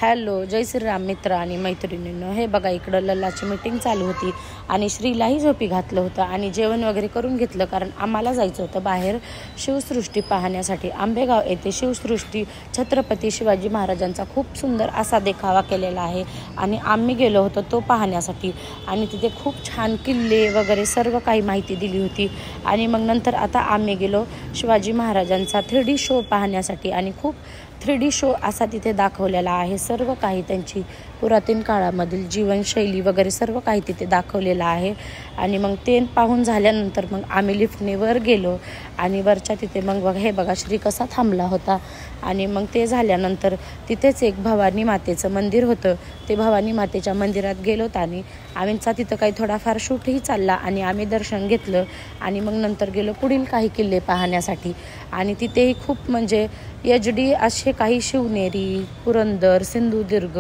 Hello, जय श्रीराम मित्र आणि मैत्रिणींनो. हे बघा, इकडं लल्लाची मीटिंग चालू होती आणि श्रीलाही झोपी घातलं होतं आणि जेवण वगैरे करून घेतलं, कारण आम्हाला जायचं होतं बाहेर शिवसृष्टी पाहण्यासाठी. आंबेगाव येथे शिवसृष्टी छत्रपती शिवाजी महाराजांचा खूप सुंदर असा देखावा केलेला आहे आणि आम्ही गेलो होतो तो पाहण्यासाठी. आणि तिथे खूप छान किल्ले वगैरे सर्व काही माहिती दिली होती. आणि मग नंतर आता आम्ही गेलो शिवाजी महाराजांचा 3D शो पाहण्यासाठी आणि खूप 3D शो असा तिथे दाखवलेला आहे. सर्व काही त्यांची पुरातन काळामधील जीवनशैली वगैरे सर्व काही तिथे दाखवलेलं आहे. आणि मग ते पाहून झाल्यानंतर मग आम्ही लिफ्टने वर गेलो आणि वरच्या तिथे मग हे बघा श्री कसा थांबला होता. आणि मग ते झाल्यानंतर तिथेच एक भवानी मातेचं मंदिर होतं. ते भवानी मातेच्या मंदिरात गेलोत आणि आमचा तिथं काही थोडाफार शूटही चालला आणि आम्ही दर्शन घेतलं. आणि मग नंतर गेलो पुढील काही किल्ले पाहण्यासाठी. आणि तिथेही खूप म्हणजे HD असे काही शिवनेरी, पुरंदर, सिंधुदुर्ग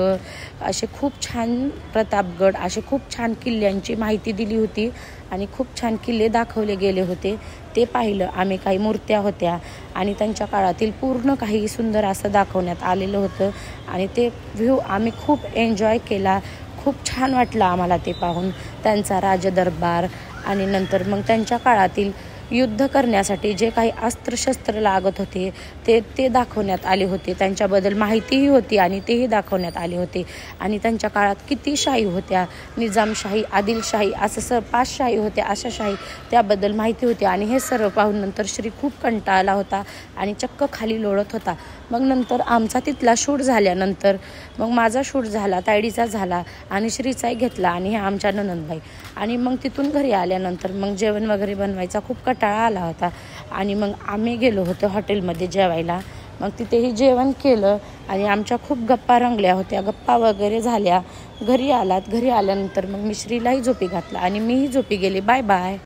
असे खूप छान, प्रतापगड असे खूप छान किल्ल्यांची माहिती दिली होती आणि खूप छान किल्ले दाखवले गेले होते. ते पाहिलं आम्ही. काही मूर्त्या होत्या आणि त्यांच्या काळातील पूर्ण काही सुंदर असं दाखवण्यात आलेलं होतं आणि ते व्ह्यू आम्ही खूप एन्जॉय केला. खूप छान वाटलं आम्हाला ते पाहून. त्यांचा राजदरबार आणि नंतर मग त्यांच्या काळातील युद्ध करण्यासाठी जे काही अस्त्रशस्त्र लागत होते ते दाखवण्यात आले होते. त्यांच्याबद्दल माहितीही होती आणि तेही दाखवण्यात आले होते. आणि त्यांच्या काळात किती शाही होत्या, निजामशाही, आदिलशाही असं 5 शाही होत्या, अशा शाही त्याबद्दल माहिती होती. आणि हे सर्व पाहून नंतर श्री खूप कंटाळला होता आणि चक्क खाली लोळत होता. मग नंतर आमचा तिथला शूट झाल्यानंतर मग माझा शूट झाला, तायडीचा झाला आणि श्रीचाही घेतला आणि हे आमच्या ननंदबाई. आणि मग तिथून घरी आल्यानंतर मग जेवण वगैरे बनवायचा खूप कंटाळा आला होता आणि मग आम्ही गेलो होतो हॉटेलमध्ये जेवायला. मग तिथेही जेवण केलं आणि आमच्या खूप गप्पा रंगल्या होत्या. गप्पा वगैरे झाल्या. घरी आल्यानंतर मग मी श्रीलाही झोपी घातला आणि मीही झोपी गेले. Bye bye.